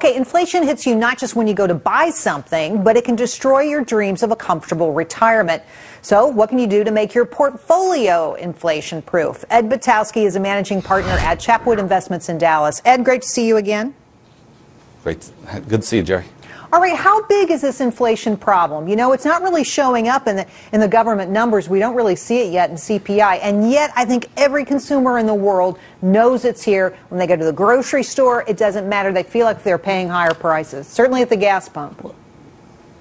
Okay, inflation hits you not just when you go to buy something, but it can destroy your dreams of a comfortable retirement. So what can you do to make your portfolio inflation-proof? Ed Butowsky is a managing partner at Chapwood Investments in Dallas. Ed, great to see you again. Great. Good to see you, Gerri. All right, how big is this inflation problem? You know, it's not really showing up in the government numbers. We don't really see it yet in CPI. And yet, I think every consumer in the world knows it's here. When they go to the grocery store, it doesn't matter. They feel like they're paying higher prices, certainly at the gas pump.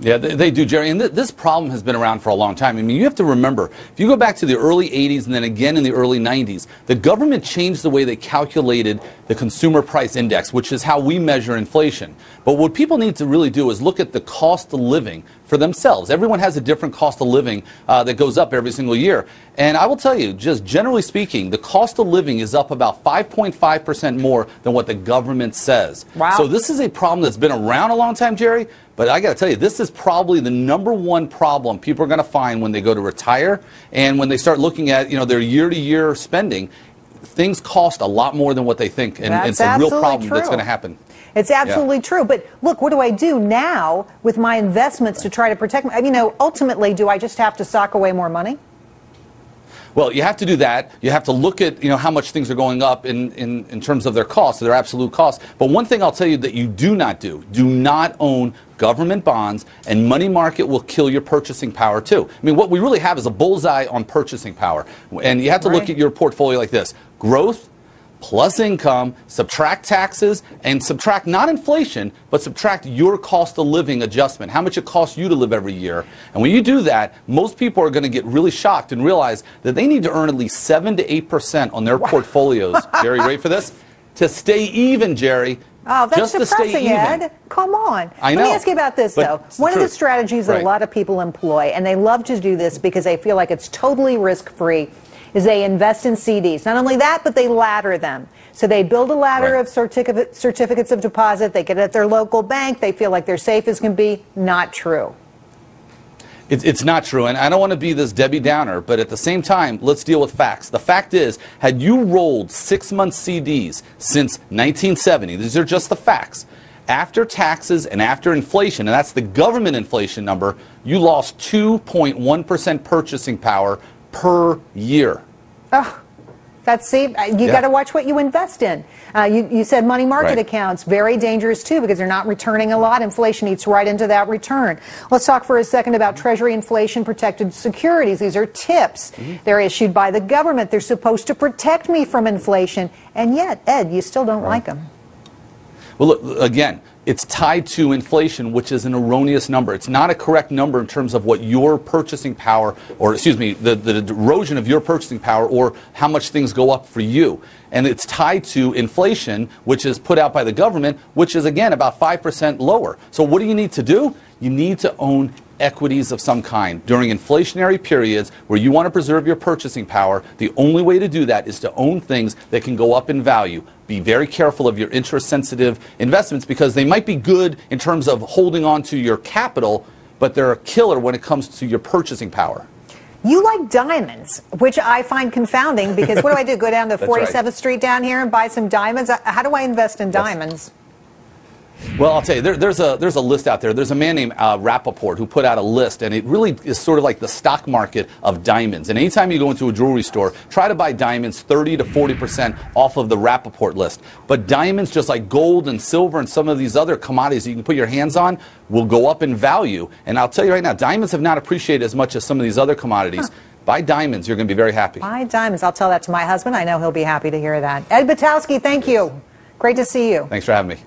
Yeah, they do, Gerri. And this problem has been around for a long time. I mean, you have to remember, if you go back to the early 80s and then again in the early 90s, the government changed the way they calculated the consumer price index, which is how we measure inflation. But what people need to really do is look at the cost of living for themselves. Everyone has a different cost of living that goes up every single year. And I will tell you, just generally speaking, the cost of living is up about 5.5% more than what the government says. Wow. So this is a problem that's been around a long time, Gerri. But I got to tell you, this is probably the #1 problem people are going to find when they go to retire and when they start looking at, you know, their year-to-year spending. Things cost a lot more than what they think, and it's a real problem that's going to happen. It's absolutely true. But look, what do I do now with my investments to try to protect me? I mean, ultimately, do I just have to sock away more money? Well, you have to do that. You have to look at, you know, how much things are going up in terms of their costs, their absolute costs. But one thing I'll tell you that you do not own government bonds, and money market will kill your purchasing power too. I mean, what we really have is a bullseye on purchasing power. And you have to look at your portfolio like this: growth plus income, subtract taxes, and subtract not inflation, but subtract your cost of living adjustment, how much it costs you to live every year. And when you do that, most people are going to get really shocked and realize that they need to earn at least 7 to 8% on their portfolios. Gerri, ready for this? To stay even, Gerri. Oh, that's just depressing, Ed. Come on. I know. Let me ask you about this, though. One of the strategies that a lot of people employ, and they love to do this because they feel like it's totally risk-free, is they invest in CDs. Not only that, but they ladder them. So they build a ladder of certificates of deposit. They get it at their local bank. They feel like they're safe as can be. Not true. It's not true, and I don't want to be this Debbie Downer, but at the same time, let's deal with facts. The fact is, had you rolled 6-month CDs since 1970, these are just the facts, after taxes and after inflation, and that's the government inflation number, you lost 2.1% purchasing power per year. Oh, you got to watch what you invest in. You said money market accounts, very dangerous too because they're not returning a lot. Inflation eats right into that return. Let's talk for a second about Treasury inflation protected securities. These are TIPS. They're issued by the government. They're supposed to protect me from inflation. And yet, Ed, you still don't like them. Well, look, again, it's tied to inflation, which is an erroneous number. It's not a correct number in terms of what your purchasing power, or excuse me, the erosion of your purchasing power or how much things go up for you. And it's tied to inflation, which is put out by the government, which is, again, about 5% lower. So what do you need to do? You need to own equities of some kind. During inflationary periods where you want to preserve your purchasing power, the only way to do that is to own things that can go up in value. Be very careful of your interest-sensitive investments because they might be good in terms of holding on to your capital, but they're a killer when it comes to your purchasing power. You like diamonds, which I find confounding because what do I do? Go down to 47th Street down here and buy some diamonds? How do I invest in diamonds? Well, I'll tell you, there's a list out there. There's a man named Rappaport who put out a list, and it really is sort of like the stock market of diamonds. And anytime you go into a jewelry store, try to buy diamonds 30 to 40% off of the Rappaport list. But diamonds, just like gold and silver and some of these other commodities you can put your hands on, will go up in value. And I'll tell you right now, diamonds have not appreciated as much as some of these other commodities. Buy diamonds. You're going to be very happy. Buy diamonds. I'll tell that to my husband. I know he'll be happy to hear that. Ed Butowsky, thank you. Great to see you. Thanks for having me.